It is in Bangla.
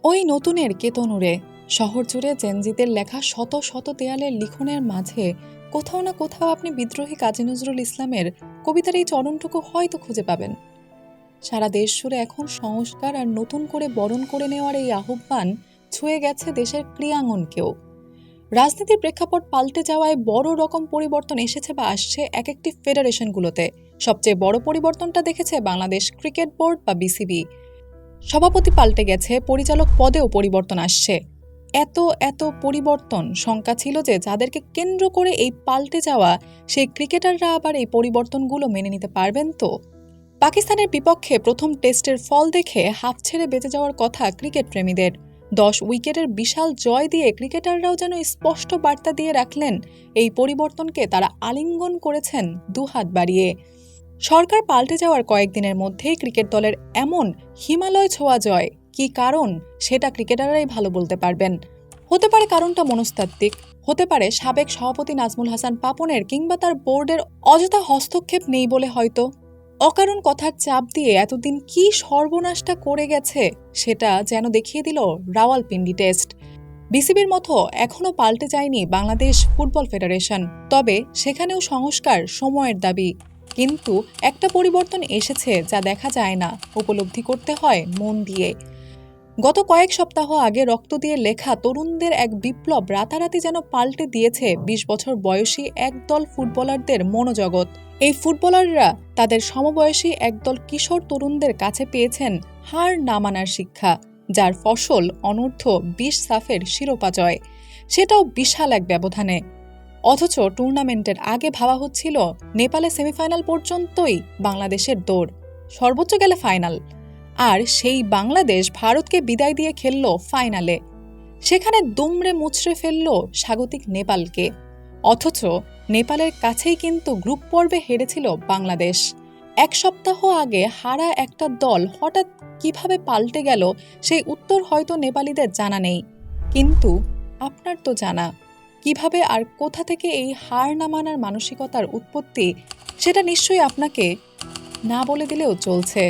ওই নতুনের কেতনুরে শহর জুড়ে জেনজিদের লেখা শত শত দেয়ালের লিখনের মাঝে কোথাও না কোথাও আপনি বিদ্রোহী কাজী নজরুল ইসলামের কবিতার এই চরণটুকু হয়তো খুঁজে পাবেন। সারা দেশ জুড়ে এখন সংস্কার আর নতুন করে বরণ করে নেওয়ার এই আহ্বান ছুঁয়ে গেছে দেশের ক্রীড়াঙ্গনকেও। রাজনীতির প্রেক্ষাপট পাল্টে যাওয়ায় বড় রকম পরিবর্তন এসেছে বা আসছে এক একটি ফেডারেশনগুলোতে। সবচেয়ে বড় পরিবর্তনটা দেখেছে বাংলাদেশ ক্রিকেট বোর্ড বা বিসিবি। সভাপতি পাল্টে গেছে, পরিচালক পদেও পরিবর্তন আসছে। এত এত পরিবর্তন, শঙ্কা ছিল যে যাদেরকে কেন্দ্র করে এই পাল্টে যাওয়া সেই ক্রিকেটাররা আবার এই পরিবর্তনগুলো মেনে নিতে পারবেন তো? পাকিস্তানের বিপক্ষে প্রথম টেস্টের ফল দেখে হাফ ছেড়ে বেঁচে যাওয়ার কথা ক্রিকেট প্রেমীদের। 10 উইকেটের বিশাল জয় দিয়ে ক্রিকেটাররাও যেন স্পষ্ট বার্তা দিয়ে রাখলেন এই পরিবর্তনকে তারা আলিঙ্গন করেছেন দুহাত বাড়িয়ে। সরকার পাল্টে যাওয়ার কয়েকদিনের মধ্যেই ক্রিকেট দলের এমন হিমালয় ছোঁয়া জয়, কি কারণ সেটা ক্রিকেটাররাই ভালো বলতে পারবেন। হতে পারে কারণটা মনস্তাত্ত্বিক, হতে পারে সাবেক সভাপতি নাজমুল হাসান পাপনের কিংবা তার বোর্ডের অযথা হস্তক্ষেপ নেই বলে, হয়তো অকারণ কথার চাপ দিয়ে এতদিন কি সর্বনাশটা করে গেছে সেটা যেন দেখিয়ে দিল রাওয়ালপিন্ডি টেস্ট। বিসিবির মতো এখনও পাল্টে যায়নি বাংলাদেশ ফুটবল ফেডারেশন, তবে সেখানেও সংস্কার সময়ের দাবি। কিন্তু একটা পরিবর্তন এসেছে যা দেখা যায় না, উপলব্ধি করতে হয় মন দিয়ে। গত কয়েক সপ্তাহ আগে রক্ত দিয়ে লেখা তরুণদের এক বিপ্লব রাতারাতি যেন পাল্টে দিয়েছে 20 বছর বয়সী একদল ফুটবলারদের মনোজগৎ। এই ফুটবলাররা তাদের সমবয়সী একদল কিশোর তরুণদের কাছে পেয়েছেন হার না মানার শিক্ষা, যার ফসল অনূর্ধ্ব 20 সাফের শিরোপা জয়, সেটাও বিশাল এক ব্যবধানে। অথচ টুর্নামেন্টের আগে ভাবা হচ্ছিল নেপালে সেমিফাইনাল পর্যন্তই বাংলাদেশের দৌড়, সর্বোচ্চ গেলে ফাইনাল। আর সেই বাংলাদেশ ভারতকে বিদায় দিয়ে খেলল ফাইনালে, সেখানে দুমড়ে মুচড়ে ফেলল স্বাগতিক নেপালকে। অথচ নেপালের কাছেই কিন্তু গ্রুপ পর্বে হেরেছিল বাংলাদেশ। এক সপ্তাহ আগে হারা একটা দল হঠাৎ কিভাবে পাল্টে গেল সেই উত্তর হয়তো নেপালিদের জানা নেই, কিন্তু আপনার তো জানা। কিভাবে আর কোথা থেকে এই হার না মানার মানসিকতার উৎপত্তি, সেটা নিশ্চয়ই আপনাকে না বলে দিলেও চলছে।